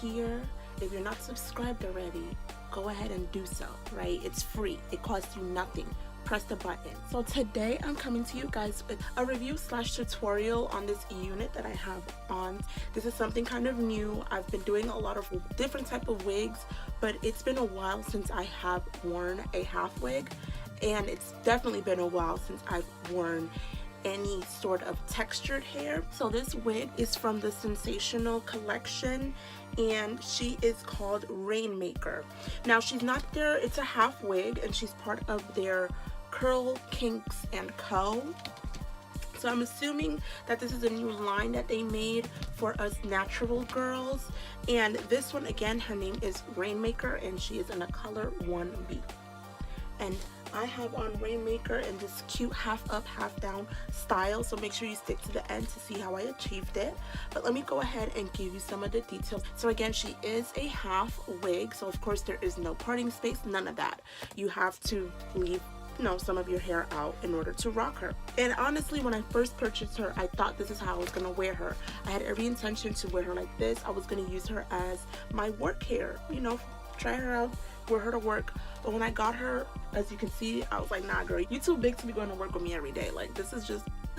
here. If you're not subscribed already, go ahead and do so, right? It's free. It costs you nothing. Press the button. So today I'm coming to you guys with a review slash tutorial on this unit that I have on. This is something kind of new. I've been doing a lot of different type of wigs, but it's been a while since I have worn a half wig, and it's definitely been a while since I've worn any sort of textured hair. So this wig is from the Sensational collection, and she is called RainMaker. Now she's not there, it's a half wig, and she's part of their Curl Kinks and Co. So I'm assuming that this is a new line that they made for us natural girls. And this one, again, her name is RainMaker, and she is in a color 1B. And I have on RainMaker in this cute half up, half down style, so make sure you stick to the end to see how I achieved it. But let me go ahead and give you some of the details. So again, she is a half wig, so of course there is no parting space, none of that. You have to leave, you know, some of your hair out in order to rock her. And honestly, when I first purchased her, I thought this is how I was gonna wear her. I had every intention to wear her like this. I was gonna use her as my work hair, you know, try her out, wear her to work. But when I got her, as you can see, I was like, nah girl, you too big to be going to work with me every day. Like, this is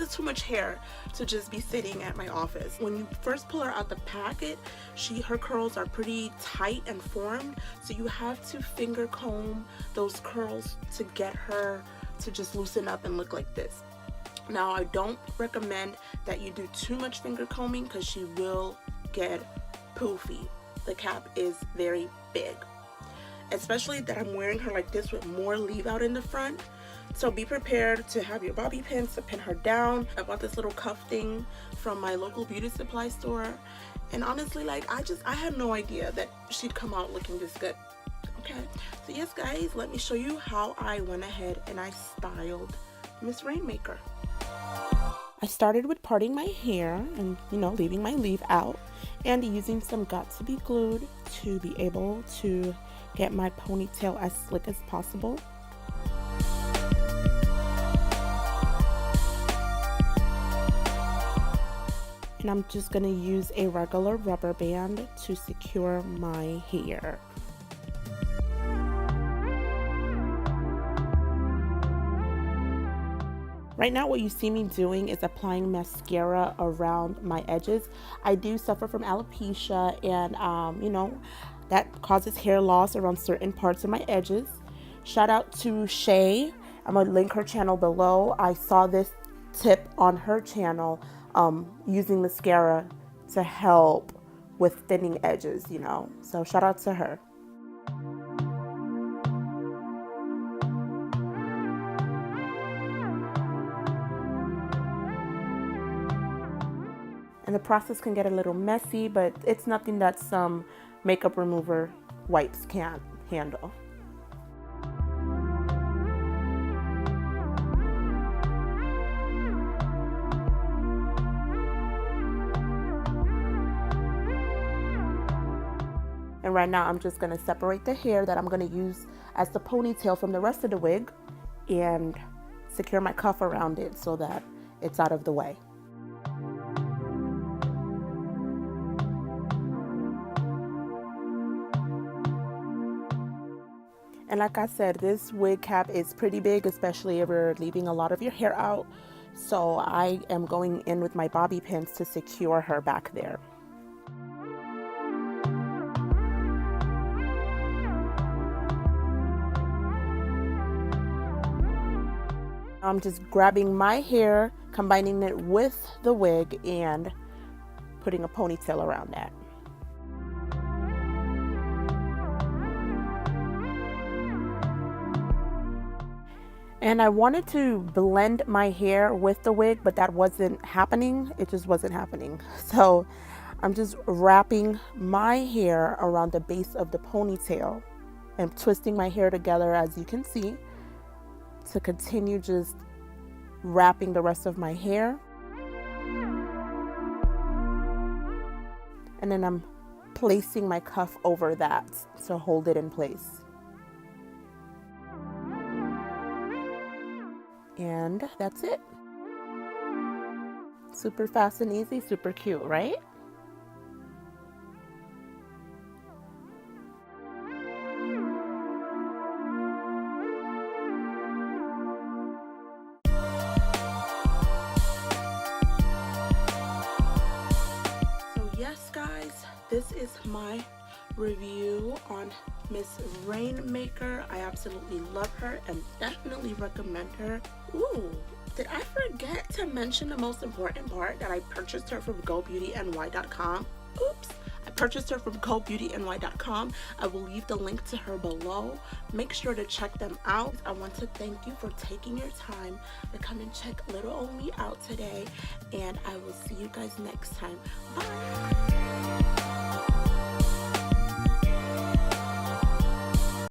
too much hair to just be sitting at my office. When you first pull her out the packet, her curls are pretty tight and formed, so you have to finger comb those curls to get her to just loosen up and look like this. Now, I don't recommend that you do too much finger combing because she will get poofy. The cap is very big, especially that I'm wearing her like this with more leave out in the front. So be prepared to have your bobby pins to pin her down. I bought this little cuff thing from my local beauty supply store, and honestly, like, I had no idea that she'd come out looking this good. Okay, so yes guys, let me show you how I went ahead and I styled Miss RainMaker. I started with parting my hair and, you know, leaving my leave out, and using some Got2b glued to be able to get my ponytail as slick as possible. And I'm just going to use a regular rubber band to secure my hair. Right now, what you see me doing is applying mascara around my edges. I do suffer from alopecia, and you know, that causes hair loss around certain parts of my edges. Shout out to Shay. I'm gonna link her channel below. I saw this tip on her channel, using mascara to help with thinning edges, you know. So shout out to her. And the process can get a little messy, but it's nothing that some makeup remover wipes can't handle. And right now I'm just going to separate the hair that I'm going to use as the ponytail from the rest of the wig and secure my cuff around it so that it's out of the way. And like I said, this wig cap is pretty big, especially if you're leaving a lot of your hair out. So I am going in with my bobby pins to secure her back there. I'm just grabbing my hair, combining it with the wig, and putting a ponytail around that. And I wanted to blend my hair with the wig, but that wasn't happening. It just wasn't happening. So I'm just wrapping my hair around the base of the ponytail and twisting my hair together, as you can see, to continue just wrapping the rest of my hair. And then I'm placing my cuff over that to hold it in place. And that's it. Super fast and easy, super cute, right? my review on Miss RainMaker. I absolutely love her and definitely recommend her. Ooh, did I forget to mention the most important part, that I purchased her from GoBeautyNY.com? Oops. I purchased her from GoBeautyNY.com. I will leave the link to her below. Make sure to check them out. I want to thank you for taking your time to come and check little old me out today, and I will see you guys next time. Bye.